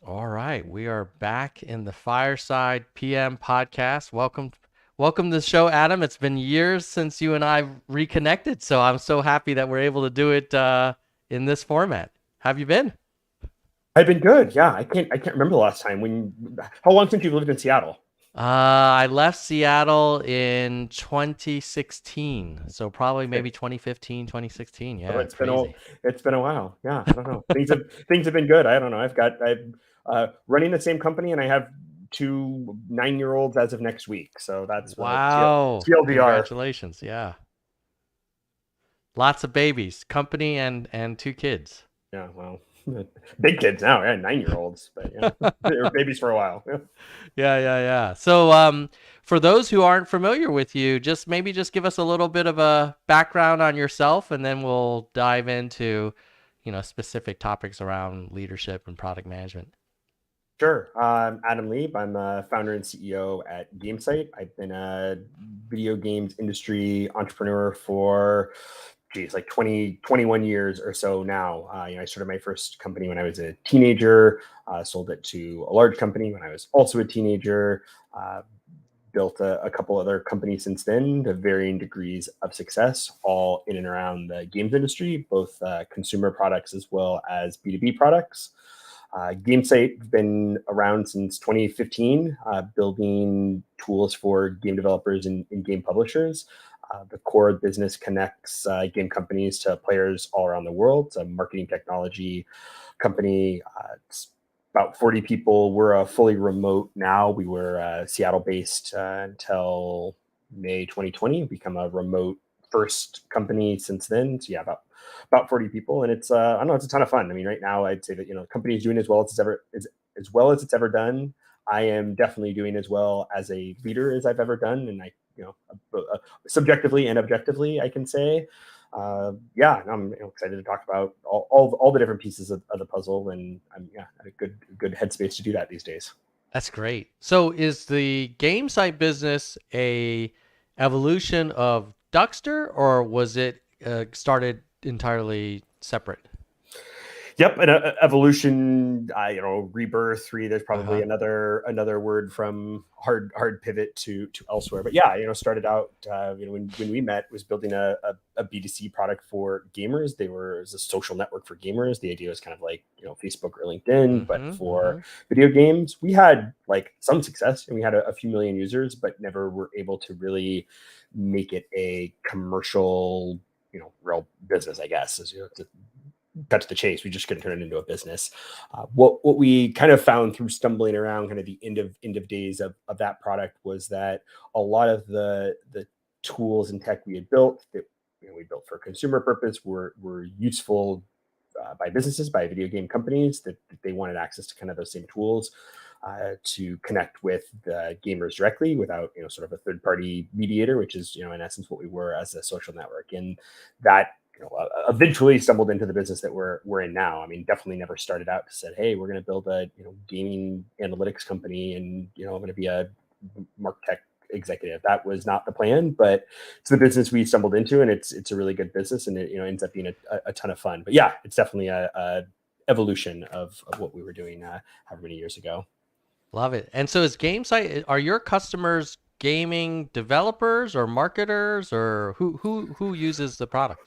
All right, we are back in the Fireside PM podcast. Welcome to the show, Adam. It's been years since you and I reconnected, so I'm so happy that we're able to do it in this format. Have you been? I've been good. Yeah, I can't remember the last time how long since you've lived in Seattle? I left Seattle in 2016, so probably Okay. maybe 2015, 2016. So Yeah, it's it's been a crazy. it's been a while. Yeah, I don't know. Things have been good. I don't know. I'm running the same company, and I have two 9-year olds as of next week. So that's Wow. TLDR. Congratulations. Yeah. Lots of babies, company and two kids. Yeah, well, big kids now. Yeah, 9-year olds, but yeah, they were babies for a while. Yeah. Yeah. So, for those who aren't familiar with you, just give us a little bit of a background on yourself, and then we'll dive into, specific topics around leadership and product management. Sure. Adam Lieb. I'm a founder and CEO at Gamesight. I've been a video games industry entrepreneur for, like 21 years or so now. I started my first company when I was a teenager, sold it to a large company when I was also a teenager, uh, built a couple other companies since then to varying degrees of success, all in and around the games industry, both consumer products as well as B2B products. Gamesight has been around since 2015, building tools for game developers and game publishers. The core business connects game companies to players all around the world. It's a marketing technology company. It's about 40 people. We're a fully remote now. We were Seattle based until May 2020, become a remote first company since then. So yeah, about 40 people, and it's I don't know, it's a ton of fun. I mean, right now I'd say that the company is doing as well as as well as it's ever done. I am definitely doing as well as a leader as I've ever done, and I subjectively and objectively I can say. Yeah, I'm excited to talk about all the different pieces of the puzzle, and I'm at a good headspace to do that these days. That's great. So, is the game site business a evolution of Duckster, or was it started entirely separate? Yep, an evolution, rebirth. There's Uh probably huh. another word from hard pivot to elsewhere. But yeah, started out, when we met, was building a B2C product for gamers. It was a social network for gamers. The idea was kind of like Facebook or LinkedIn, but Mm-hmm. for Mm-hmm. video games. We had like some success, and we had a few million users, but never were able to really make it a commercial, real business, I guess. To cut to the chase, we just couldn't turn it into a business. What we kind of found through stumbling around kind of the end of days of that product was that a lot of the tools and tech we had built, that we built for consumer purpose, were useful by businesses, by video game companies, that they wanted access to kind of those same tools to connect with the gamers directly without sort of a third party mediator, which is in essence what we were as a social network. And that eventually stumbled into the business that we're in now. I mean, definitely never started out to said, hey, we're going to build a gaming analytics company, and I'm going to be a martech executive. That was not the plan, but it's the business we stumbled into, and it's a really good business, and it ends up being a ton of fun. But yeah, it's definitely a evolution of what we were doing however many years ago. Love it. And so, is game site? Are your customers gaming developers or marketers, or who uses the product?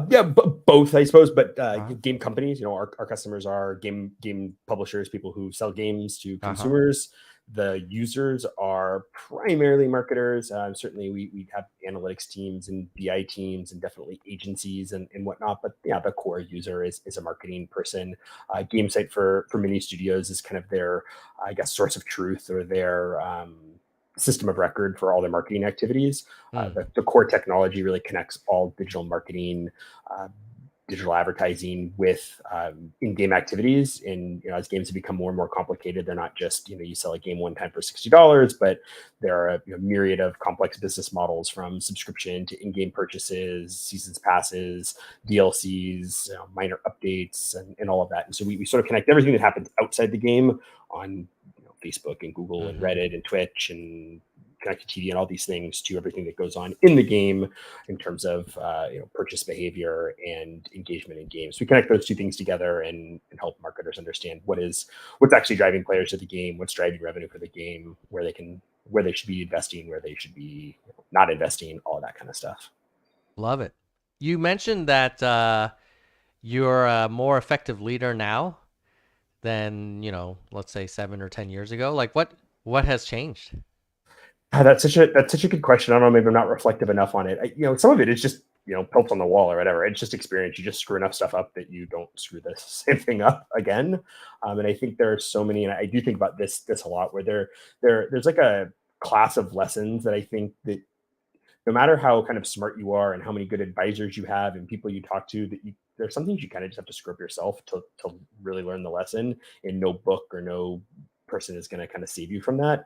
Yeah, both, I suppose. But Uh game companies, our customers are game publishers, people who sell games to huh. consumers. The users are primarily marketers. Certainly, we have analytics teams and BI teams, and definitely agencies and whatnot. But yeah, the core user is a marketing person. Gamesite for many studios is kind of their, I guess, source of truth, or their system of record for all their marketing activities. Hmm. The core technology really connects all digital marketing, uh, digital advertising with in-game activities. And as games have become more and more complicated, they're not just you sell a game one time for $60, but there are a myriad of complex business models, from subscription to in-game purchases, seasons passes, DLCs, minor updates, and all of that. And so we sort of connect everything that happens outside the game on Facebook and Google and Mm-hmm. Reddit and Twitch and connected TV and all these things to everything that goes on in the game in terms of purchase behavior and engagement in games. We connect those two things together and help marketers understand what's actually driving players to the game, what's driving revenue for the game, where they should be investing, where they should be not investing, all that kind of stuff. Love it. You mentioned that you're a more effective leader now than, let's say 7 or 10 years ago. Like what has changed? That's such a good question. I don't know. Maybe I'm not reflective enough on it. Some of it is just pelts on the wall or whatever. It's just experience. You just screw enough stuff up that you don't screw the same thing up again. And I think there are so many, and I do think about this a lot, where there's like a class of lessons that I think that no matter how kind of smart you are and how many good advisors you have and people you talk to, there's some things you kind of just have to screw up yourself to really learn the lesson, and no book or no person is going to kind of save you from that.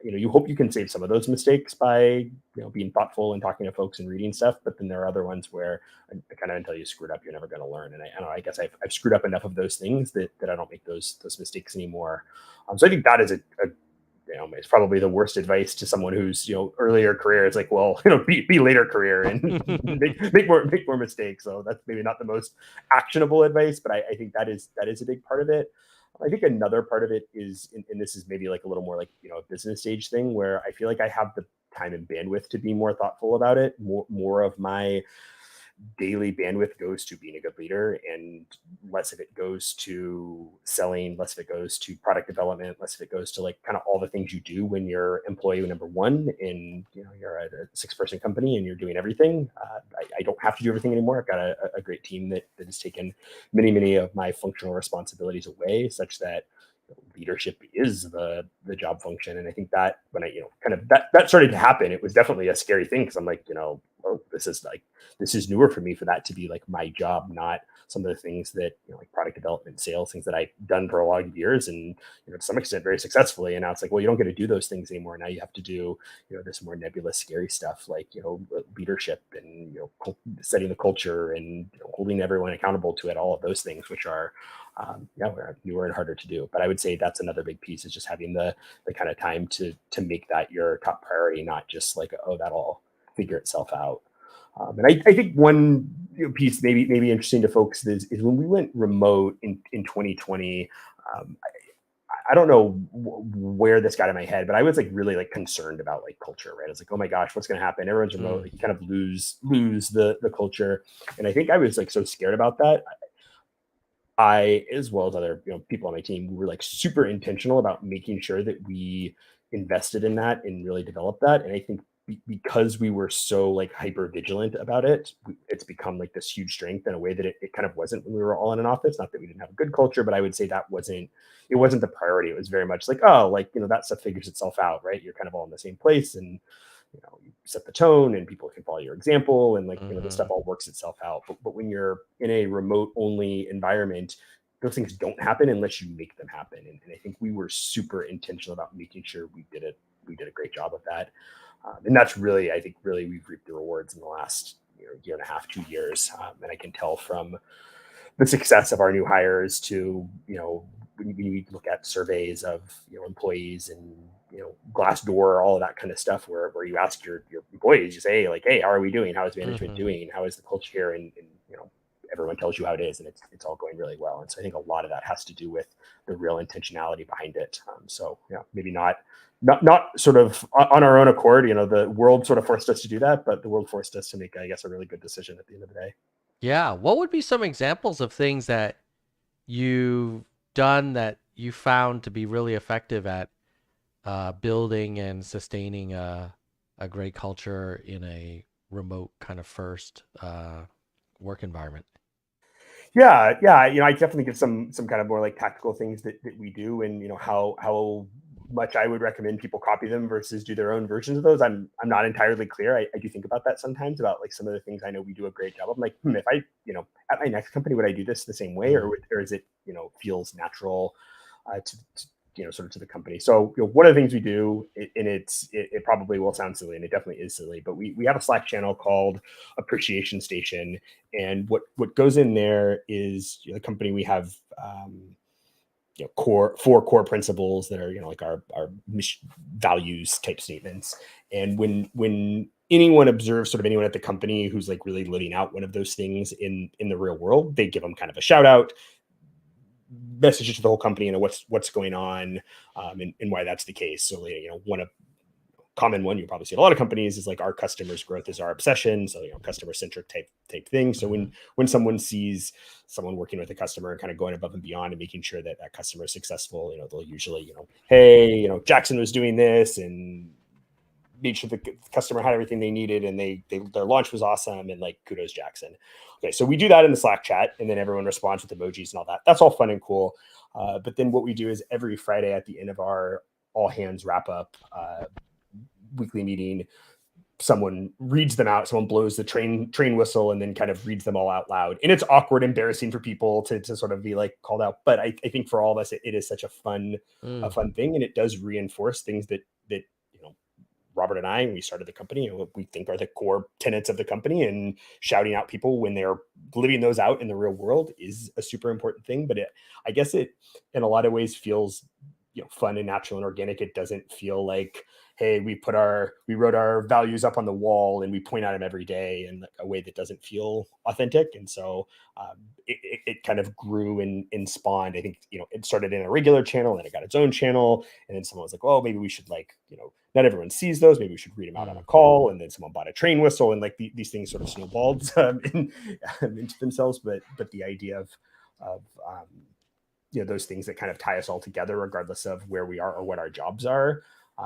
You hope you can save some of those mistakes by being thoughtful and talking to folks and reading stuff, but then there are other ones where kind of until you screwed up, you're never going to learn. And I don't know, I guess I've screwed up enough of those things that I don't make those mistakes anymore. So I think that is it's probably the worst advice to someone who's earlier career. It's like, well, be later career and make more mistakes. So that's maybe not the most actionable advice, but I think that is a big part of it. I think another part of it is, and this is maybe like a little more like a business stage thing, where I feel like I have the time and bandwidth to be more thoughtful about it. More of my daily bandwidth goes to being a good leader, and less of it goes to selling, less of it goes to product development, less of it goes to like kind of all the things you do when you're employee number one and you're at a 6-person company and you're doing everything. I don't have to do everything anymore. I've got a great team that has taken many of my functional responsibilities away, such that leadership is the job function. And I think that when I kind of that started to happen, it was definitely a scary thing, because I'm like, oh, this is newer for me for that to be like my job, not some of the things that like product development, sales, things that I've done for a lot of years and to some extent very successfully. And now it's like, well, you don't get to do those things anymore. Now you have to do this more nebulous, scary stuff like leadership and setting the culture and holding everyone accountable to it. All of those things, which are newer and harder to do. But I would say that's another big piece, is just having the kind of time to make that your top priority, not just like, oh, that'll figure itself out. And I think one piece maybe interesting to folks is when we went remote in 2020. I don't know where this got in my head, but I was like really like concerned about like culture, right? I was like, oh my gosh, what's going to happen? Everyone's remote. Like, you kind of lose the culture. And I think I was like so scared about that. I, as well as other people on my team, we were like super intentional about making sure that we invested in that and really developed that. And I think because we were so like hyper vigilant about it, it's become like this huge strength in a way that it kind of wasn't when we were all in an office. Not that we didn't have a good culture, but I would say that wasn't the priority. It was very much like, oh, like that stuff figures itself out, right? You're kind of all in the same place, and you set the tone and people can follow your example, and like the stuff all works itself out. But when you're in a remote only environment, those things don't happen unless you make them happen. And I think we were super intentional about making sure we did a great job of that. And that's really, I think, we've reaped the rewards in the last year and a half, 2 years. And I can tell from the success of our new hires to, when you look at surveys of, employees and, Glassdoor, all of that kind of stuff, where you ask your employees, you say, like, hey, how are we doing? How is management doing? How is the culture here? And everyone tells you how it is, and it's all going really well. And so I think a lot of that has to do with the real intentionality behind it. So maybe not sort of on our own accord, the world sort of forced us to do that, but the world forced us to make, I guess, a really good decision at the end of the day. Yeah. What would be some examples of things that you've done that you found to be really effective at building and sustaining a great culture in a remote kind of first work environment? Yeah. I definitely give some kind of more like tactical things that we do, and how much I would recommend people copy them versus do their own versions of those. I'm not entirely clear. I do think about that sometimes, about like some of the things I know we do a great job of. I'm like, if I at my next company, would I do this the same way, or is it feels natural to sort of to the company. So one of the things we do, and it probably will sound silly, and it definitely is silly, but we have a Slack channel called Appreciation Station, and what goes in there is the company, we have four core principles that are, like our values type statements. And when anyone observes sort of anyone at the company who's like really living out one of those things in the real world, they give them kind of a shout out, messages to the whole company, what's going on, and why that's the case. So, one of common one you probably see at a lot of companies is like, our customers' growth is our obsession. So, customer centric type thing. So when someone sees someone working with a customer and kind of going above and beyond and making sure that customer is successful, they'll usually, hey, Jackson was doing this and made sure the customer had everything they needed, and their launch was awesome, and like, kudos Jackson. Okay, so we do that in the Slack chat, and then everyone responds with emojis and all that. That's all fun and cool. But then what we do is every Friday at the end of our all hands wrap up weekly meeting, someone reads them out, someone blows the train whistle, and then kind of reads them all out loud. And it's awkward, embarrassing for people to sort of be like called out. But I think for all of us, it is such a fun thing, and it does reinforce things that Robert and I, when we started the company, we think are the core tenets of the company, and shouting out people when they're living those out in the real world is a super important thing. But I guess it, in a lot of ways, feels fun and natural and organic. It doesn't feel like, hey, we wrote our values up on the wall and we point at them every day in a way that doesn't feel authentic. And so it kind of grew and spawned. I think, it started in a regular channel, and it got its own channel. And then someone was like, well, maybe we should not everyone sees those. Maybe we should read them out on a call. And then someone bought a train whistle, and like these things sort of snowballed into themselves. But the idea of those things that kind of tie us all together, regardless of where we are or what our jobs are.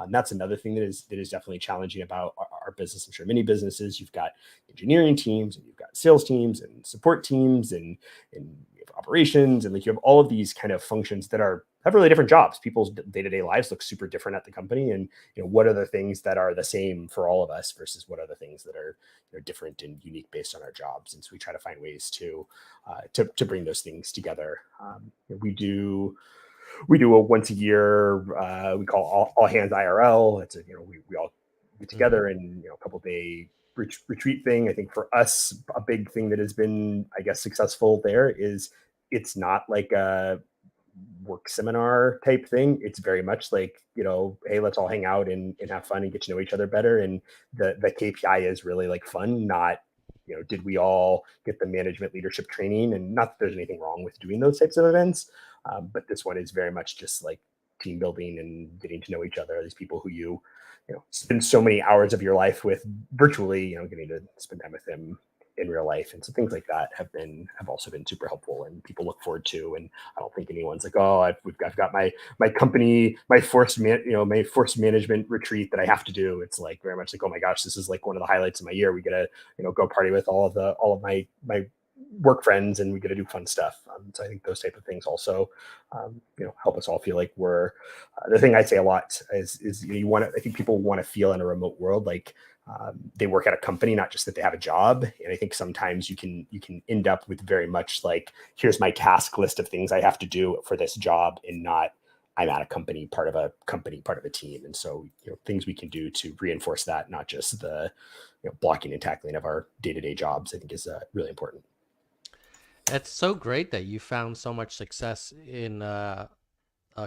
That's another thing that is definitely challenging about our business. I'm sure many businesses, you've got engineering teams, and you've got sales teams and support teams, and you have operations, and like you have all of these kind of functions that have really different jobs. People's day-to-day lives look super different at the company, and what are the things that are the same for all of us versus what are the things that are different and unique based on our jobs. And so we try to find ways to bring those things together. We do a once a year, we call all hands IRL. It's we all get together and a couple day retreat thing. I think for us, a big thing that has been, I guess, successful there is it's not like a work seminar type thing. It's very much like, hey, let's all hang out and have fun and get to know each other better. And the KPI is really like fun, not, did we all get the management leadership training? And not that there's anything wrong with doing those types of events. But this one is very much just like team building and getting to know each other. These people who you spend so many hours of your life with virtually, getting to spend time with them in real life. And so things like that have also been super helpful, and people look forward to. And I don't think anyone's like, oh, I've got my company, my forced management retreat that I have to do. It's like very much like, oh my gosh, this is like one of the highlights of my year. We get to go party with all of my work friends, and we get to do fun stuff. So I think those type of things also, help us all feel like we're. The thing I say a lot is I think people want to feel in a remote world like they work at a company, not just that they have a job. And I think sometimes you can end up with very much like, here's my task list of things I have to do for this job, and not I'm at a company, part of a team. And so things we can do to reinforce that, not just the blocking and tackling of our day-to-day jobs, I think is really important. It's so great that you found so much success in a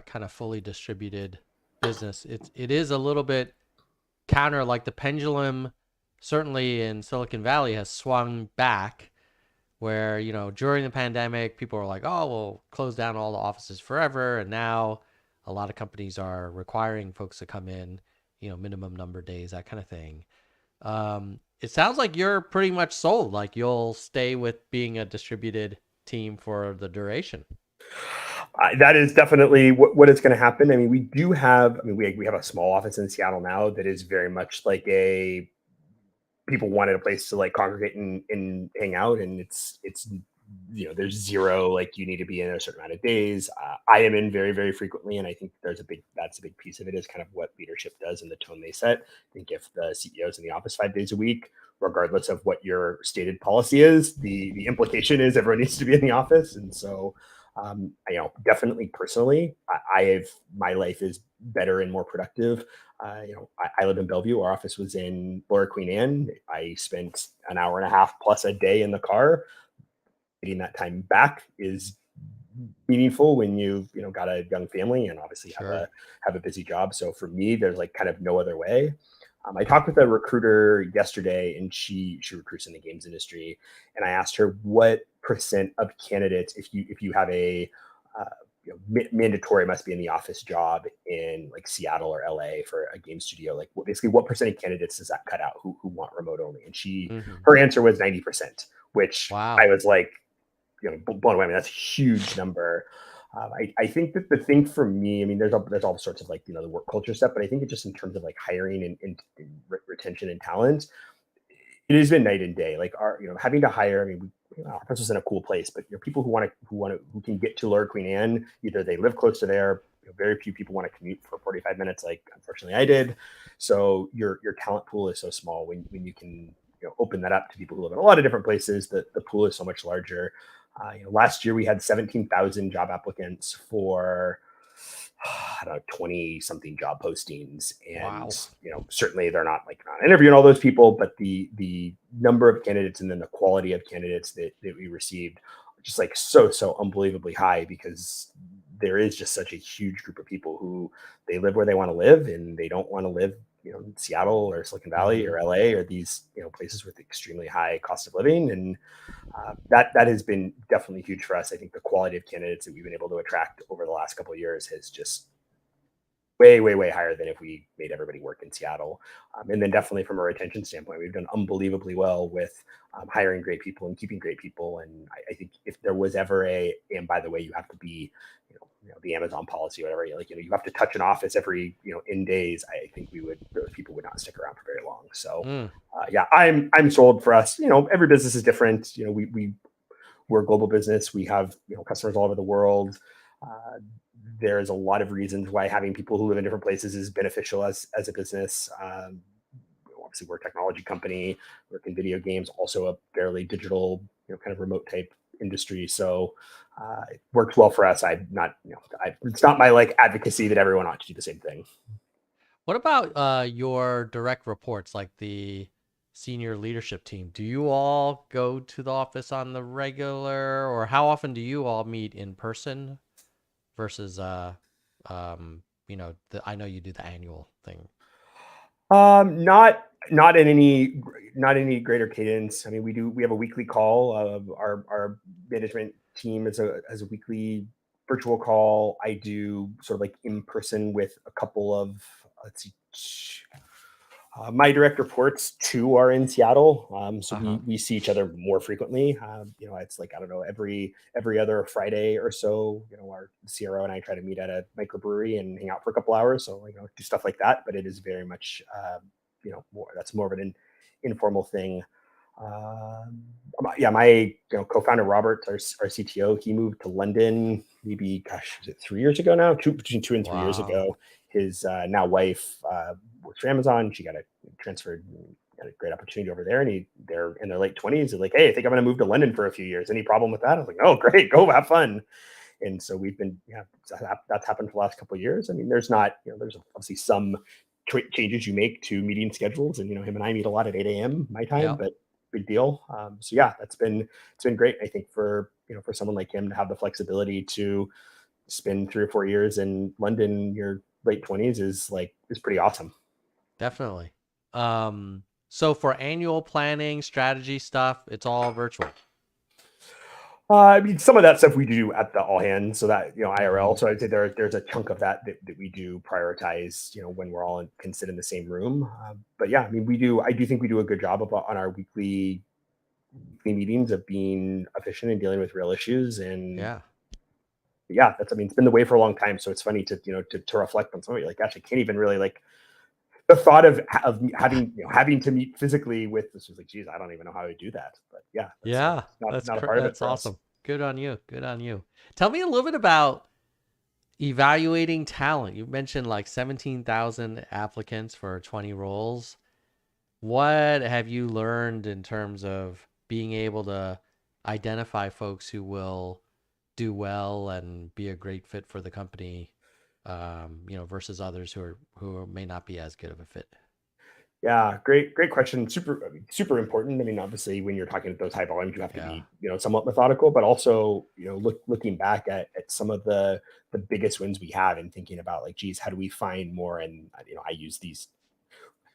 kind of fully distributed business. It is a little bit counter, like the pendulum certainly in Silicon Valley has swung back, where during the pandemic people were like, oh, we'll close down all the offices forever, and now a lot of companies are requiring folks to come in, minimum number of days, that kind of thing. It sounds like you're pretty much sold, like you'll stay with being a distributed team for the duration. That is definitely what is going to happen. I mean, we have a small office in Seattle now that is very much like people wanted a place to like congregate and hang out. And it's there's zero, like you need to be in a certain amount of days. I am in very, very frequently. And I think that's a big piece of it, is kind of what leadership does and the tone they set. I think if the CEO's in the office 5 days a week, regardless of what your stated policy is, the implication is everyone needs to be in the office. And so, definitely personally, my life is better and more productive. I live in Bellevue. Our office was in Lower Queen Anne. I spent an hour and a half plus a day in the car. Getting that time back is meaningful when you've got a young family and obviously have Sure. a busy job. So for me, there's like kind of no other way. I talked with a recruiter yesterday, and she recruits in the games industry, and I asked her what percent of candidates, if you have a uh, mandatory must be in the office job in like Seattle or LA for a game studio, like basically what percent of candidates does that cut out who want remote only? And Hmm. her answer was 90%, which I Wow. was like, blown away. I mean, that's a huge number. I think that the thing for me, I mean, there's all sorts of like the work culture stuff, but I think it just in terms of like hiring and retention and talent, it has been night and day. Like our having to hire. I mean, our office is in a cool place, but people who can get to Lower Queen Anne, either they live close to there. Very few people want to commute for 45 minutes, like unfortunately I did. So your talent pool is so small when you can open that up to people who live in a lot of different places. The pool is so much larger. Last year we had 17,000 job applicants for I don't know 20 something job postings, and Wow. certainly they're not interviewing all those people, but the number of candidates and then the quality of candidates that we received just like so unbelievably high, because there is just such a huge group of people who they live where they want to live, and they don't want to live in Seattle or Silicon Valley Hmm. or LA or these places with extremely high cost of living. And that has been definitely huge for us. I think the quality of candidates that we've been able to attract over the last couple of years has just way higher than if we made everybody work in Seattle. And then definitely from a retention standpoint, we've done unbelievably well with hiring great people and keeping great people. And I think if there was ever and by the way, you have to be, the Amazon policy, or whatever, like, you have to touch an office every, in days. I think those people would not stick around for very long. So, Mm. yeah, I'm sold for us. Every business is different. We're a global business. We have customers all over the world. Uh, there's a lot of reasons why having people who live in different places is beneficial as a business. Obviously, we're a technology company, work in video games, also a fairly digital, kind of remote type industry. So it works well for us. I'm not, it's not my like advocacy that everyone ought to do the same thing. What about your direct reports, like the senior leadership team? Do you all go to the office on the regular, or how often do you all meet in person versus I know you do the annual thing. Not in any greater cadence. I mean, we have a weekly call. Our management team is a weekly virtual call. I do sort of like in person with a couple of, let's see, my direct reports two are in Seattle, so we Uh-huh. we see each other more frequently. It's like I don't know every other Friday or so. Our CRO and I try to meet at a microbrewery and hang out for a couple hours. So do stuff like that. But it is very much more of an informal thing. Yeah, my co-founder Robert, our CTO, he moved to London maybe, gosh, was it 3 years ago now? Between 2 and 3 years Wow. ago. His now wife works for Amazon. She got transferred, got a great opportunity over there, and they're in their late 20s. They're like, hey, I think I'm going to move to London for a few years. Any problem with that? I was like, oh, great, go have fun. And so we've been, yeah, that's happened for the last couple of years. I mean, there's not, there's obviously some changes you make to meeting schedules, and him and I meet a lot at 8 a.m. my time, Yep. but big deal. So yeah, it's been great. I think for someone like him to have the flexibility to spend 3 or 4 years in London in your late 20s is pretty awesome. Definitely. So for annual planning, strategy stuff, it's all virtual. I mean, some of that stuff we do at the all hands, so that IRL. Hmm. So I'd say there's a chunk of that we do prioritize, when we're all can sit in the same room. But yeah, I mean, I do think we do a good job on our weekly meetings of being efficient and dealing with real issues. And Yeah. yeah, I mean, it's been the way for a long time. So it's funny to reflect on somebody like, gosh, I can't even really like the thought of having to meet physically with this was like, geez, I don't even know how to do that. But yeah, Yeah. that's not a part of it That's for us. awesome. Good on you. Good on you. Tell me a little bit about evaluating talent. You mentioned like 17,000 applicants for 20 roles. What have you learned in terms of being able to identify folks who will do well and be a great fit for the company, versus others who may not be as good of a fit? Yeah, great question. Super important. I mean, obviously, when you're talking at those high volumes, you have to Yeah. be, somewhat methodical, but also, looking back at some of the biggest wins we have and thinking about like, geez, how do we find more? And I use these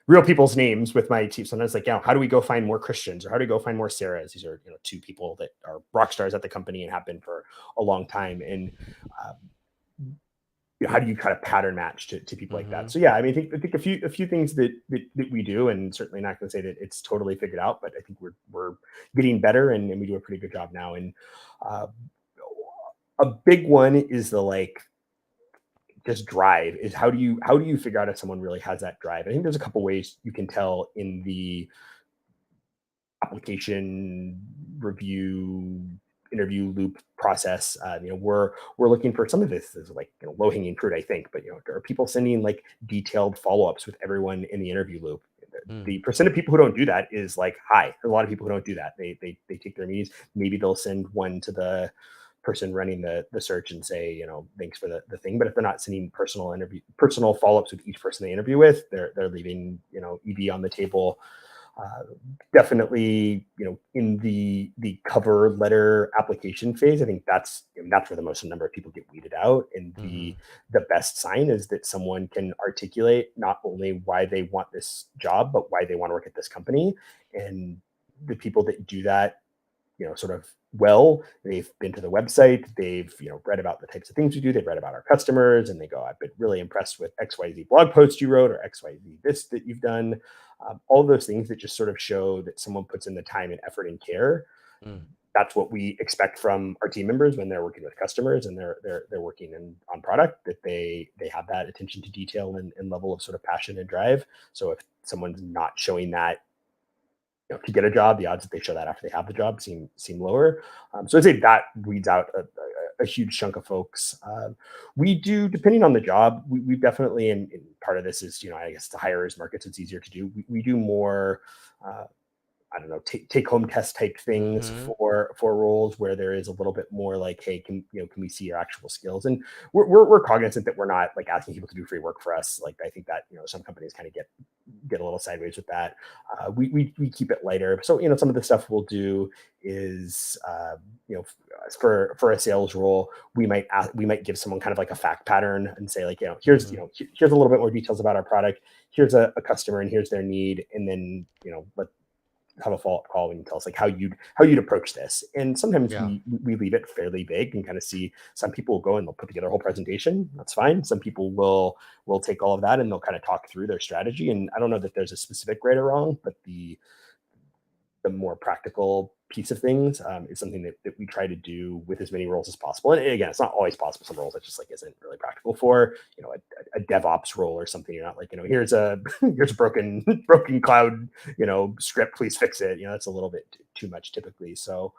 real people's names with my team. Sometimes like, how do we go find more Christians, or how do we go find more Sarahs? These are, two people that are rock stars at the company and have been for a long time. And uh, how do you kind of pattern match to people like that? Mm-hmm. So yeah, I mean, I think a few things that we do, and certainly not going to say that it's totally figured out, but I think we're getting better, and we do a pretty good job now. And uh, a big one is the like just drive. Is how do you figure out if someone really has that drive? I think there's a couple ways you can tell in the application review interview loop process. We're looking for some of this is like low hanging fruit, I think, but are people sending like detailed follow ups with everyone in the interview loop? Mm. The percent of people who don't do that is like high. There's a lot of people who don't do that. They take their meetings. Maybe they'll send one to the person running the search and say, thanks for the thing. But if they're not sending personal follow-ups with each person they interview with, they're leaving, EV on the table. uh, Definitely, in the cover letter application phase, I think that's where the most number of people get weeded out. And Mm-hmm. the best sign is that someone can articulate not only why they want this job, but why they want to work at this company. And the people that do that, sort of well, they've been to the website, they've read about the types of things we do, they've read about our customers, and they go, I've been really impressed with XYZ blog post you wrote, or XYZ this that you've done. All those things that just sort of show that someone puts in the time and effort and care. Mm. That's what we expect from our team members when they're working with customers and they're working on product, that they have that attention to detail and level of sort of passion and drive. So if someone's not showing that, to get a job, the odds that they show that after they have the job seem lower. So I'd say that weeds out a huge chunk of folks. We do, depending on the job, we definitely, and part of this is, I guess the hires markets, it's easier to do. We do more, uh, I don't know, take home test type things Mm-hmm. for roles where there is a little bit more like, hey, can we see your actual skills? And we're cognizant that we're not like asking people to do free work for us. Like I think that some companies kind of get a little sideways with that. We keep it lighter. So some of the stuff we'll do is for a sales role, we might give someone kind of like a fact pattern and say like, here's Mm-hmm. here's a little bit more details about our product. Here's a customer and here's their need, and then let have a follow-up call when you tell us like how you'd approach this. And sometimes Yeah. we leave it fairly vague and kind of see. Some people will go and they'll put together a whole presentation. That's fine. Some people will take all of that and they'll kind of talk through their strategy. And I don't know that there's a specific right or wrong, but the more practical piece of things is something that we try to do with as many roles as possible. And again, it's not always possible. Some roles that just like isn't really practical for, a DevOps role or something. You're not like, here's a here's a broken cloud, script, please fix it. That's a little bit too much typically. So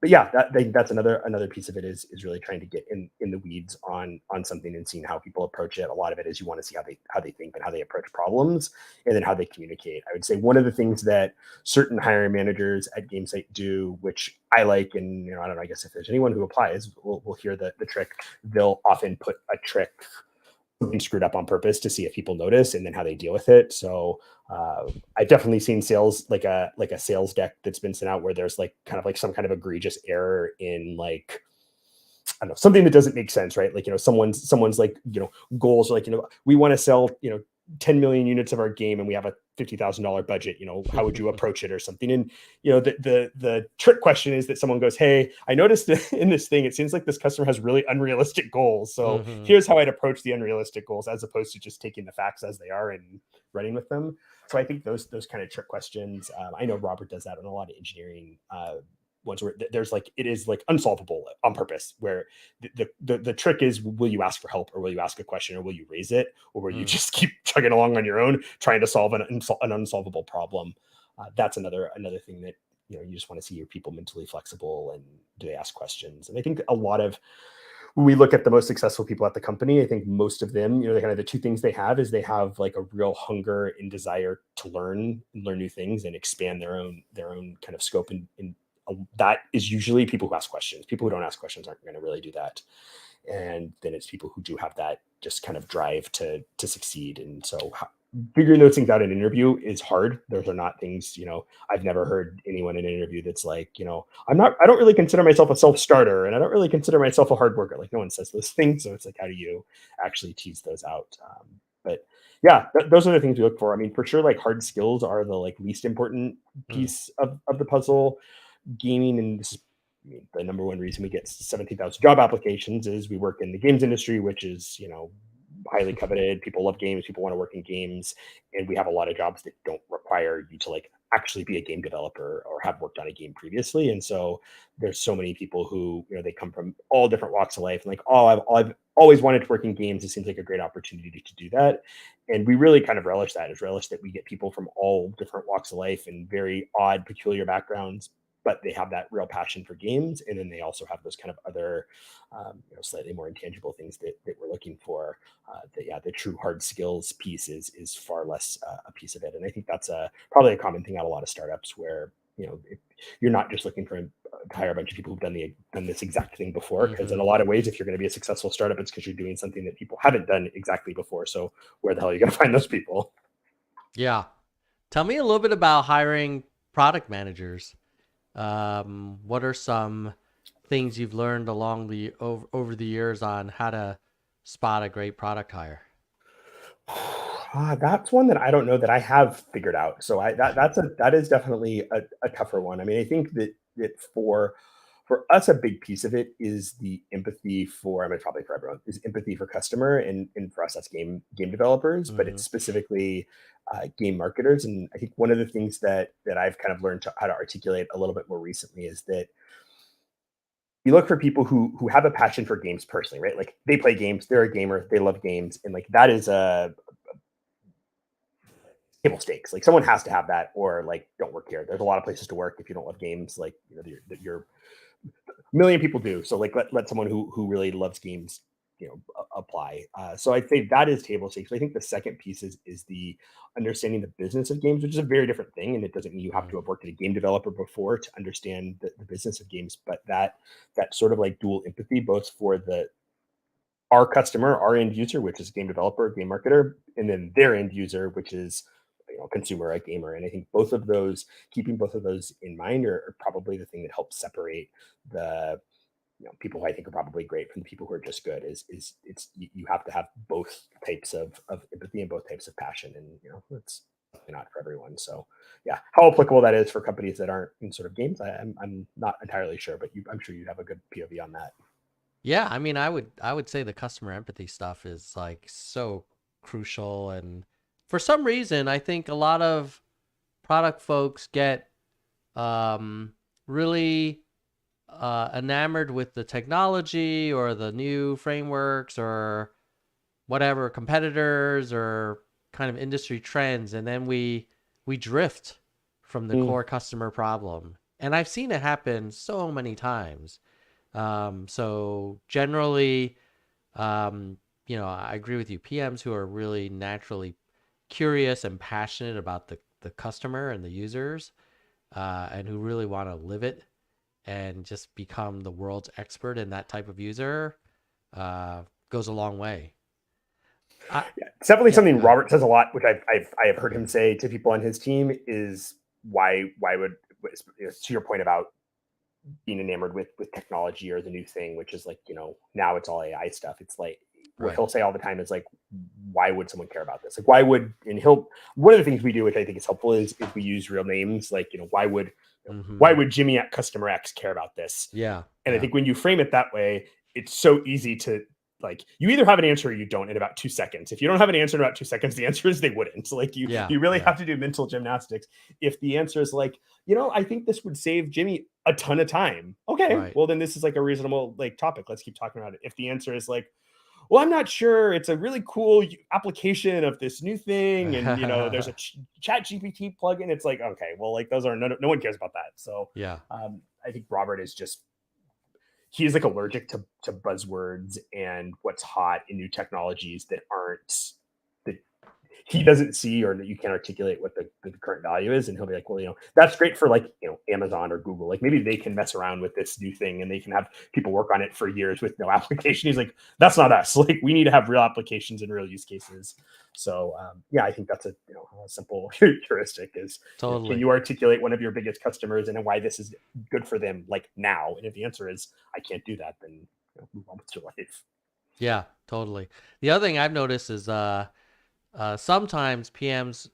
but yeah, that's another piece of it is really trying to get in the weeds on something and seeing how people approach it. A lot of it is you want to see how they think and how they approach problems, and then how they communicate. I would say one of the things that certain hiring managers at Gamesight do, which I like, and I don't know, I guess if there's anyone who applies, we'll hear the trick. They'll often put a trick, something screwed up on purpose, to see if people notice and then how they deal with it. So I've definitely seen sales like a sales deck that's been sent out where there's like kind of like some kind of egregious error in like, I don't know, something that doesn't make sense, right? Like, someone's like, goals are like, we want to sell, 10 million units of our game and we have a $50,000 budget, how would you approach it or something? And, the trick question is that someone goes, hey, I noticed that in this thing, it seems like this customer has really unrealistic goals. So Mm-hmm. here's how I'd approach the unrealistic goals, as opposed to just taking the facts as they are and running with them. So I think those kind of trick questions, I know Robert does that on a lot of engineering ones where there's like, it is like unsolvable on purpose, where the trick is, will you ask for help, or will you ask a question, or will you raise it, or will you Mm. just keep chugging along on your own trying to solve an unsolvable problem? That's another thing that you just want to see your people mentally flexible, and do they ask questions? And I think a lot of, when we look at the most successful people at the company, I think most of them, they kind of, the two things they have is they have like a real hunger and desire to learn new things and expand their own kind of scope. And that is usually people who ask questions. People who don't ask questions aren't going to really do that. And then it's people who do have that just kind of drive to succeed. And so figuring those things out in an interview is hard. Those are not things, I've never heard anyone in an interview that's like, I don't really consider myself a self-starter and I don't really consider myself a hard worker. Like no one says those things. So it's like, how do you actually tease those out? But yeah, those are the things we look for. I mean, for sure, like hard skills are the like least important Mm, piece of the puzzle. Gaming, and this is the number one reason we get 17,000 job applications is we work in the games industry, which is, highly coveted. People love games. People want to work in games. And we have a lot of jobs that don't require you to like actually be a game developer or have worked on a game previously. And so there's so many people who, they come from all different walks of life and like, oh, I've always wanted to work in games. It seems like a great opportunity to do that. And we really kind of relish that we get people from all different walks of life and very odd, peculiar backgrounds, but they have that real passion for games. And then they also have those kind of other, slightly more intangible things that we're looking for. The true hard skills piece is far less a piece of it. And I think that's probably a common thing at a lot of startups where, if you're not just looking to hire a bunch of people who've done this exact thing before, because in a mhm. lot of ways, if you're going to be a successful startup, it's because you're doing something that people haven't done exactly before. So where the hell are you going to find those people? Yeah. Tell me a little bit about hiring product managers. What are some things you've learned along the over the years on how to spot a great product hire? That's one that I don't know that I have figured out. So that is definitely a tougher one. I mean, I think that for us, a big piece of it is the empathy for, I mean, probably for everyone, is empathy for customer, and for us, that's game developers, but it's Hmm. specifically game marketers. And I think one of the things that I've kind of learned how to articulate a little bit more recently is that you look for people who have a passion for games personally, right? Like they play games, they're a gamer, they love games, and like that is a table stakes. Like someone has to have that, or like don't work here. There's a lot of places to work if you don't love games. Like you're a million people do. So like let someone who really loves games, apply. So I'd say that is table stakes. I think the second piece is the understanding the business of games, which is a very different thing, and it doesn't mean you have to have worked at a game developer before to understand the business of games. But that sort of like dual empathy, both for the our customer, our end user, which is a game developer, game marketer, and then their end user, which is consumer, a gamer. And I think both of those, keeping both of those in mind, are probably the thing that helps separate the people who I think are probably great from the people who are just good. Is it's you have to have both types of empathy and both types of passion, and it's not for everyone. So yeah, how applicable that is for companies that aren't in sort of games, I'm not entirely sure, but I'm sure you'd have a good POV on that. Yeah, I mean, I would say the customer empathy stuff is like so crucial, and for some reason, I think a lot of product folks get um, really enamored with the technology or the new frameworks or whatever competitors or kind of industry trends, and then we drift from the Mm. core customer problem. And I've seen it happen so many times. So generally, I agree with you. PMs who are really naturally curious and passionate about the customer and the users, and who really want to live it and just become the world's expert in that type of user, goes a long way. I, Yeah, it's definitely yeah, something go ahead. Robert says a lot, which I have heard him say to people on his team is why would, to your point about being enamored with technology or the new thing, which is like, now it's all AI stuff. It's like what Right. he'll say all the time is like, why would someone care about this? Like, why would, and he'll, one of the things we do, which I think is helpful, is if we use real names, like, why Mm-hmm. would Jimmy at customer X care about this? Yeah. And I Yeah. think when you frame it that way, it's so easy to, like, you either have an answer or you don't in about 2 seconds. If you don't have an answer in about 2 seconds, the answer is they wouldn't. So like Yeah. you really Yeah. have to do mental gymnastics. If the answer is like, I think this would save Jimmy a ton of time. Okay, Right. well then this is like a reasonable like topic. Let's keep talking about it. If the answer is like, well, I'm not sure. It's a really cool application of this new thing, and there's a Chat GPT plugin. It's like, okay, well, like those are no one cares about that. So Yeah. I think Robert is just he's like allergic to buzzwords and what's hot in new technologies that aren't that he doesn't see, or you can't articulate what the current value is, and he'll be like, well, that's great for like Amazon or Google, like maybe they can mess around with this new thing and they can have people work on it for years with no application. He's like, that's not us. Like, we need to have real applications and real use cases. So yeah, I think that's a simple heuristic is, Totally. can you articulate one of your biggest customers and why this is good for them, like now? And if the answer is I can't do that, then move on with your life. Yeah, totally. The other thing I've noticed is sometimes PMs,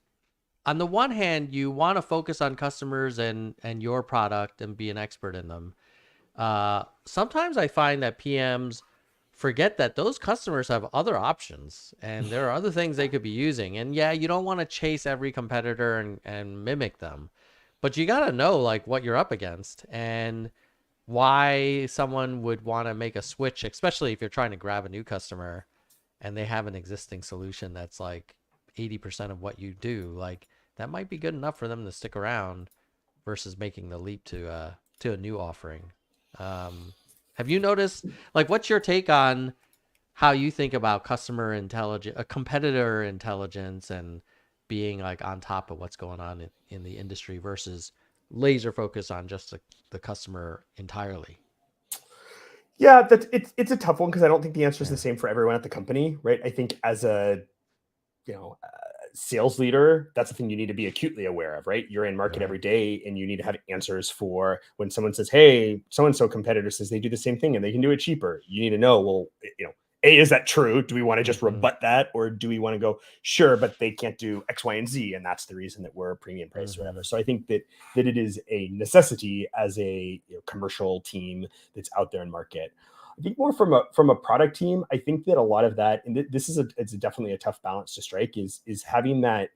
on the one hand, you want to focus on customers and your product and be an expert in them. Sometimes I find that PMs forget that those customers have other options and there are other things they could be using. And yeah, you don't want to chase every competitor and mimic them, but you got to know like what you're up against and why someone would want to make a switch, especially if you're trying to grab a new customer and they have an existing solution that's like 80% of what you do. Like that might be good enough for them to stick around versus making the leap to a new offering. Have you noticed, like, what's your take on how you think about customer intelligence, a competitor intelligence, and being like on top of what's going on in the industry versus laser focus on just the customer entirely? Yeah, it's a tough one because I don't think the answer is Yeah. the same for everyone at the company, right? I think as a sales leader, that's the thing you need to be acutely aware of, right? You're in market Right. every day and you need to have answers for when someone says, hey, so-and-so competitor says they do the same thing and they can do it cheaper. You need to know, well, A, is that true? Do we want to just Mm-hmm. rebut that? Or do we want to go, sure, but they can't do X, Y, and Z. And that's the reason that we're premium price or Mm-hmm. whatever. So I think that it is a necessity as a commercial team that's out there in market. I think more from a product team. I think that a lot of that, and this is it's definitely a tough balance to strike, is having that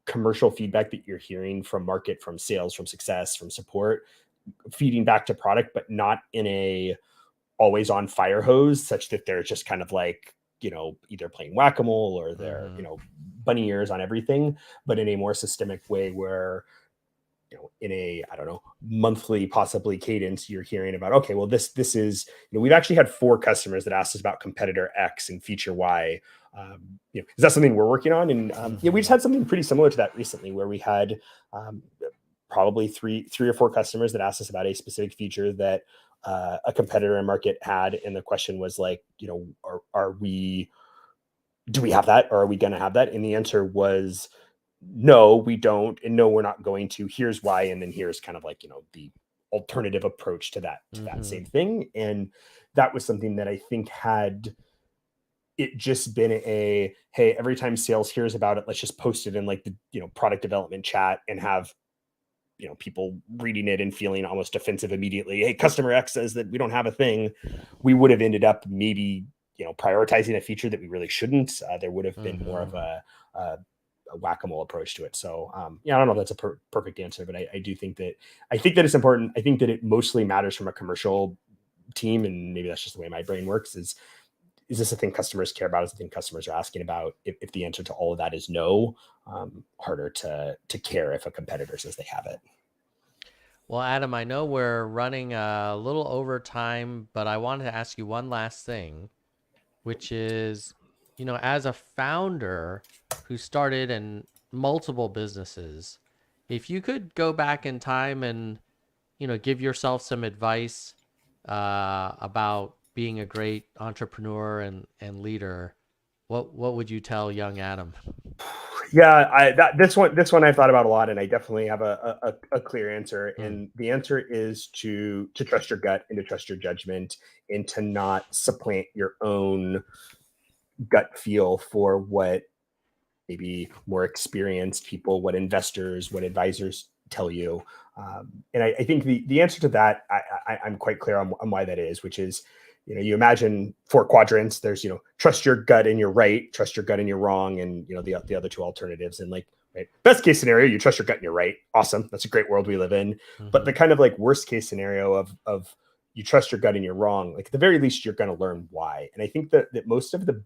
commercial feedback that you're hearing from market, from sales, from success, from support, feeding back to product, but not in a always on fire hose, such that they're just kind of like either playing whack-a-mole or they're Mm-hmm. bunny ears on everything, but in a more systemic way where in a, I don't know, monthly possibly cadence, you're hearing about, okay, well, this is, we've actually had 4 customers that asked us about competitor X and feature Y. Is that something we're working on? And yeah, we just Mm-hmm. had something pretty similar to that recently, where we had um, probably three or 4 customers that asked us about a specific feature that a competitor in market had, and the question was like, are we, do we have that, or are we going to have that? And the answer was, no, we don't, and no, we're not going to. Here's why, and then here's kind of like the alternative approach to that Mm-hmm. same thing. And that was something that I think, had it just been a, hey, every time sales hears about it, let's just post it in like the product development chat and have people reading it and feeling almost defensive immediately. Hey, customer X says that we don't have a thing. We would have ended up maybe prioritizing a feature that we really shouldn't. There would have been more Mm-hmm. of a whack-a-mole approach to it. So yeah, I don't know if that's a perfect answer, but I do think that it's important. I think that it mostly matters from a commercial team, and maybe that's just the way my brain works. Is this a thing customers care about? Is the thing customers are asking about? If the answer to all of that is no, harder to care if a competitor says they have it. Well, Adam, I know we're running a little over time, but I wanted to ask you one last thing, which is, as a founder who started in multiple businesses, if you could go back in time and, give yourself some advice about being a great entrepreneur and leader, what would you tell young Adam? Yeah, this one I've thought about a lot, and I definitely have a clear answer. Hmm. And the answer is to trust your gut and to trust your judgment, and to not supplant your own gut feel for what maybe more experienced people, what investors, what advisors tell you. And I think the answer to that, I'm quite clear on why that is, which is, you imagine 4 quadrants. There's, trust your gut and you're right, trust your gut and you're wrong, and the other 2 alternatives. And like, right, best case scenario, you trust your gut and you're right. Awesome, that's a great world we live in. But Mm-hmm. the kind of like worst case scenario of you trust your gut and you're wrong, like at the very least, you're going to learn why. And I think that most of the,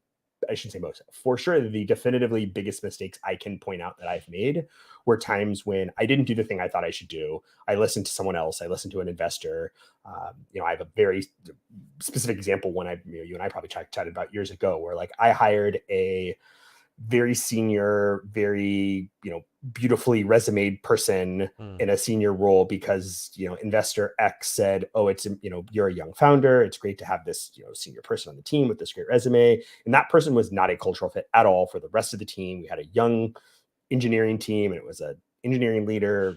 I shouldn't say most, for sure, the definitively biggest mistakes I can point out that I've made were times when I didn't do the thing I thought I should do. I listened to someone else. I listened to an investor. I have a very specific example, when you and I probably chatted about years ago, where like I hired a very senior, very, beautifully resumed person Mm. in a senior role because, investor X said, oh, it's, you're a young founder. It's great to have this, senior person on the team with this great resume. And that person was not a cultural fit at all for the rest of the team. We had a young engineering team, and it was a engineering leader,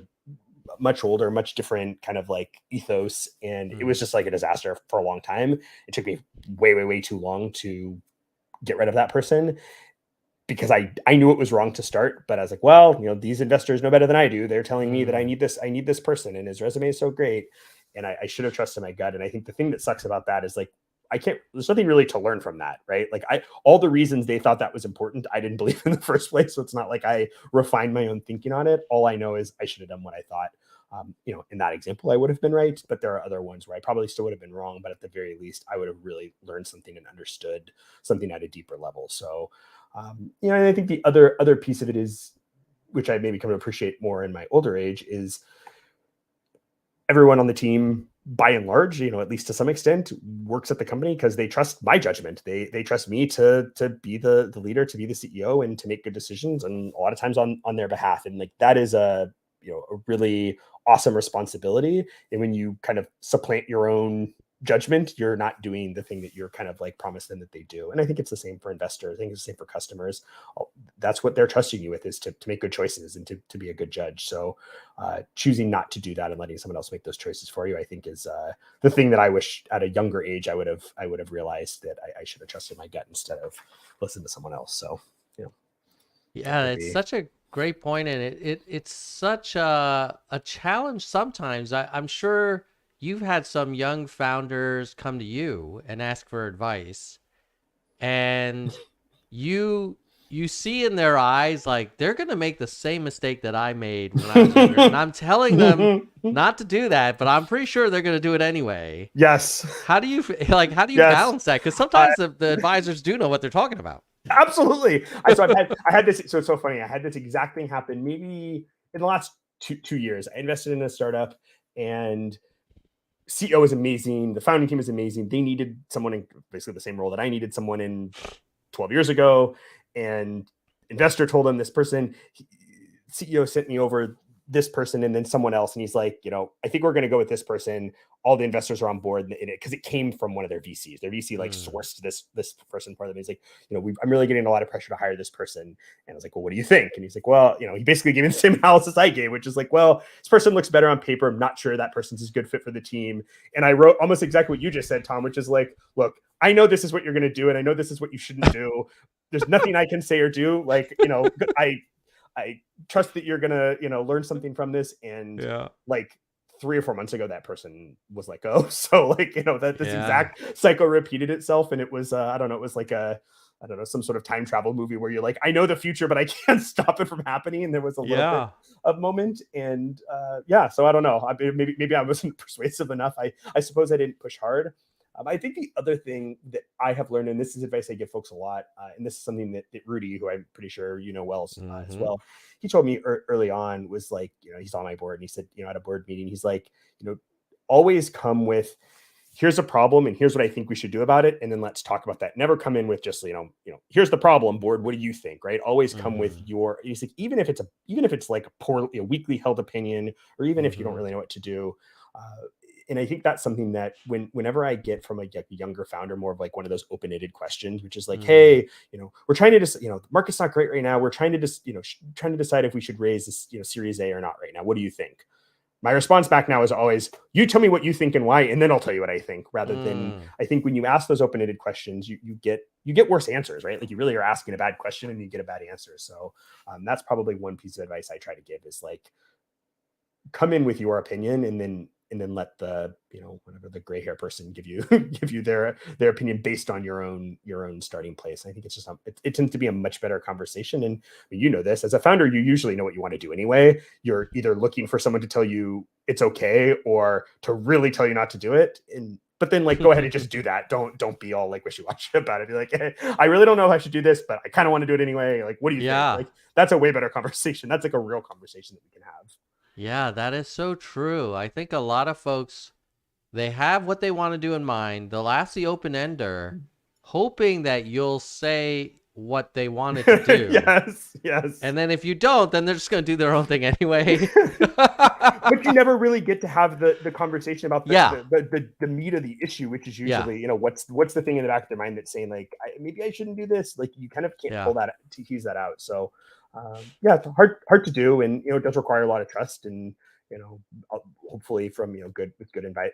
much older, much different kind of like ethos. And it Mm. was just like a disaster for a long time. It took me way, way, way too long to get rid of that person because I knew it was wrong to start, but I was like, well, these investors know better than I do. They're telling me that I Mm. need this person, and his resume is so great. And I should have trusted my gut. And I think the thing that sucks about that is like, there's nothing really to learn from that, right? Like all the reasons they thought that was important, I didn't believe in the first place. So it's not like I refined my own thinking on it. All I know is I should have done what I thought. In that example, I would have been right, but there are other ones where I probably still would have been wrong. But at the very least, I would have really learned something and understood something at a deeper level. So, and I think the other piece of it is, which I maybe come to appreciate more in my older age, is everyone on the team, by and large, at least to some extent, works at the company because they trust my judgment. They trust me to be the leader, to be the CEO, and to make good decisions, and a lot of times on their behalf. And like that is a really awesome responsibility. And when you kind of supplant your own judgment, you're not doing the thing that you're kind of like promised them that they do. And I think it's the same for investors. I think it's the same for customers. That's what they're trusting you with, is to make good choices and to be a good judge. So choosing not to do that and letting someone else make those choices for you, I think is the thing that I wish at a younger age I would have realized that I should have trusted my gut instead of listened to someone else. So, that Yeah, would it's be. such a great point, and it's such a challenge sometimes. I'm sure you've had some young founders come to you and ask for advice, and you you see in their eyes like they're gonna make the same mistake that I made when I was younger, and I'm telling them not to do that, but I'm pretty sure they're gonna do it anyway. Yes. How do you like? How do you Yes. balance that? Because Uh, sometimes the advisors do know what they're talking about. Absolutely. I had this. So it's so funny. I had this exact thing happen maybe in the last two years. I invested in a startup, and CEO is amazing. The founding team is amazing. They needed someone in basically the same role that I needed someone in 12 years ago. And investor told him this person, CEO sent me over this person and then someone else. And he's like, I think we're going to go with this person. All the investors are on board in it because it came from one of their VCs. Their VC like Mm. sourced this person for them. He's like, I'm really getting a lot of pressure to hire this person. And I was like, well, what do you think? And he's like, well, he basically gave me the same analysis I gave, which is like, well, this person looks better on paper. I'm not sure that person's a good fit for the team. And I wrote almost exactly what you just said, Tom, which is like, look, I know this is what you're going to do, and I know this is what you shouldn't do. There's nothing I can say or do. Like, I trust that you're gonna, learn something from this. And Yeah. like 3 or 4 months ago, that person was let go. So like, that this Yeah. exact cycle repeated itself. And it was, I don't know, it was like I don't know, some sort of time travel movie where you're like, I know the future, but I can't stop it from happening. And there was a little bit Yeah. of moment. And yeah, so I don't know. Maybe I wasn't persuasive enough. I suppose I didn't push hard. I think the other thing that I have learned, and this is advice I give folks a lot, and this is something that Rudy, who I'm pretty sure well as Mm-hmm. well, he told me early on, was like, he's on my board, and he said, at a board meeting, he's like, always come with, here's a problem, and here's what I think we should do about it, and then let's talk about that. Never come in with just, here's the problem, board. What do you think? Right? Always come with Mm-hmm. your. He's like, even if it's like a poor, weakly held opinion, or even if you don't Mm-hmm. really know what to do. And I think that's something that whenever I get from a younger founder, more of like one of those open-ended questions, which is like, Mm-hmm. hey, we're trying to just, the market's not great right now. We're trying to just, trying to decide if we should raise this, Series A or not right now. What do you think? My response back now is always, you tell me what you think and why, and then I'll tell you what I think. Rather than, Mm. I think when you ask those open-ended questions, you get worse answers, right? Like you really are asking a bad question and you get a bad answer. So that's probably one piece of advice I try to give is like, come in with your opinion, and then let the, whatever the gray hair person give you give you their opinion based on your own starting place. I think it's just it tends to be a much better conversation. And this as a founder, you usually know what you want to do anyway. You're either looking for someone to tell you it's okay or to really tell you not to do it. And but then like go ahead and just do that. Don't be all like wishy-washy about it. Be like, hey, I really don't know if I should do this, but I kind of want to do it anyway. Like, what do you think? Yeah. Like, that's a way better conversation. That's like a real conversation that we can have. Yeah, that is so true. I think a lot of folks, they have what they want to do in mind. They'll ask the open ender, hoping that you'll say what they wanted to do. Yes. And then if you don't, then they're just going to do their own thing anyway. But you never really get to have the conversation about Yeah. the meat of the issue, which is Yeah. usually, what's the thing in the back of their mind that's saying like, maybe I shouldn't do this. Like you kind of can't Yeah. pull that to tease that out. So yeah, it's hard to do, and it does require a lot of trust, and hopefully from good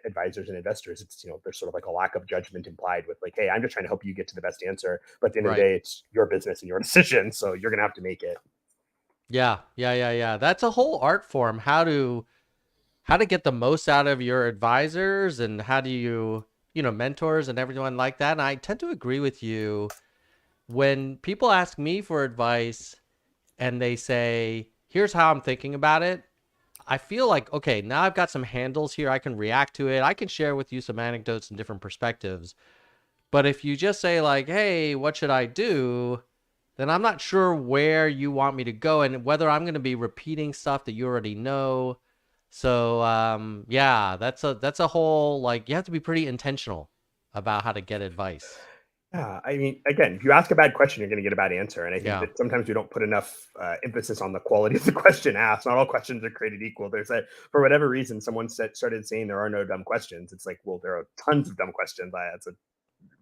advisors and investors, it's there's sort of like a lack of judgment implied with like, hey, I'm just trying to help you get to the best answer, but at the end of the Right. day, it's your business and your decision, so you're gonna have to make it. Yeah. That's a whole art form. How to get the most out of your advisors, and how do you, mentors and everyone like that. And I tend to agree with you. When people ask me for advice and they say, here's how I'm thinking about it, I feel like, okay, now I've got some handles here. I can react to it. I can share with you some anecdotes and different perspectives. But if you just say like, hey, what should I do? Then I'm not sure where you want me to go and whether I'm going to be repeating stuff that you already know. So yeah, that's a whole, like, you have to be pretty intentional about how to get advice. Yeah, I mean, again, if you ask a bad question, you're going to get a bad answer. And I think Yeah. that sometimes we don't put enough emphasis on the quality of the question asked. Not all questions are created equal. For whatever reason, someone started saying there are no dumb questions. It's like, well, there are tons of dumb questions. That's a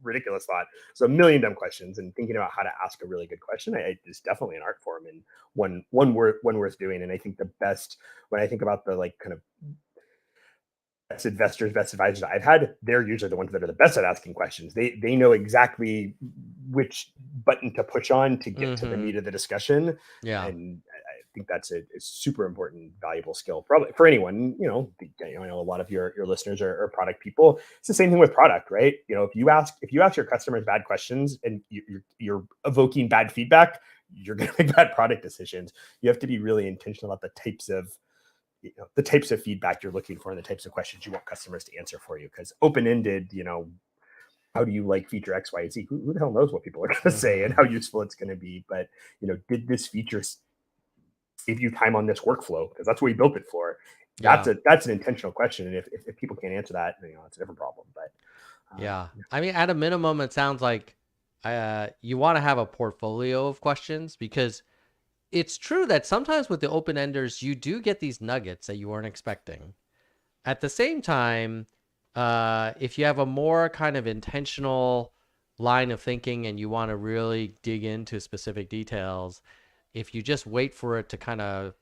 ridiculous thought. So a million dumb questions, and thinking about how to ask a really good question is definitely an art form, and one worth doing. And I think the best, when I think about the like kind of best investors, best advisors I've had, they're usually the ones that are the best at asking questions. They know exactly which button to push on to get to the meat of the discussion. Yeah. And I think that's a super important, valuable skill, probably for anyone. I know a lot of your listeners are product people. It's the same thing with product, right? If you ask your customers bad questions and you're evoking bad feedback, you're going to make bad product decisions. You have to be really intentional about the types of feedback you're looking for and the types of questions you want customers to answer for you. Because open-ended, how do you like feature X, Y, and Z? Who the hell knows what people are going to say and how useful it's going to be? But did this feature save you time on this workflow? Because that's what we built it for. Yeah. That's an intentional question, and if people can't answer that, it's a different problem. But Yeah. I mean, at a minimum, it sounds like you want to have a portfolio of questions, because it's true that sometimes with the open enders, you do get these nuggets that you weren't expecting. At the same time, if you have a more kind of intentional line of thinking and you want to really dig into specific details, if you just wait for it to kind of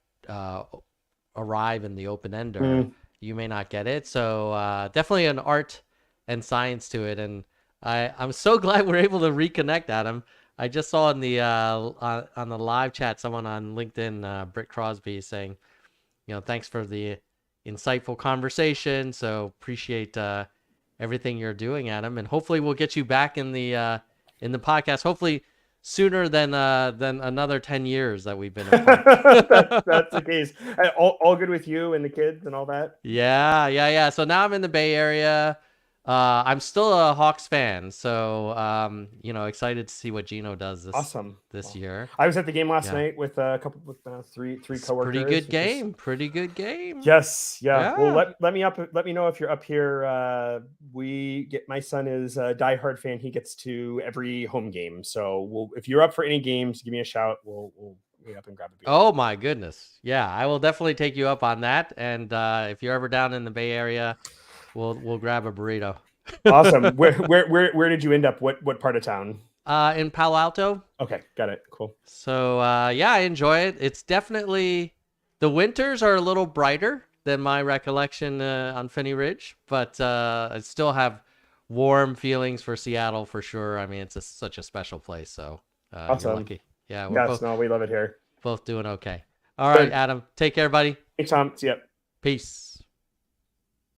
arrive in the open ender, you may not get it. So definitely an art and science to it. And I'm so glad we're able to reconnect, Adam. I just saw in the on the live chat, someone on LinkedIn, Britt Crosby, saying, thanks for the insightful conversation. So appreciate everything you're doing, Adam, and hopefully we'll get you back in the podcast. Hopefully sooner than another 10 years that we've been apart. That's the case. All good with you and the kids and all that. Yeah. So now I'm in the Bay Area. I'm still a Hawks fan, so excited to see what Gino does this year. I was at the game last night with a couple with three coworkers. Pretty good game. Yes, yeah. Well, let me know if you're up here. My son is a diehard fan. He gets to every home game. So if you're up for any games, give me a shout. We'll meet up and grab a beer. Oh my goodness, yeah, I will definitely take you up on that. And if you're ever down in the Bay Area, we'll grab a burrito. Awesome. Where did you end up? What part of town? In Palo Alto. Okay, got it. Cool. So yeah, I enjoy it. It's definitely, the winters are a little brighter than my recollection on Finney Ridge, but I still have warm feelings for Seattle for sure. I mean, it's such a special place. So awesome. You're lucky. Yeah, we love it here. Both doing okay. All right, Adam. Take care, buddy. Thanks, Tom. See ya. Peace.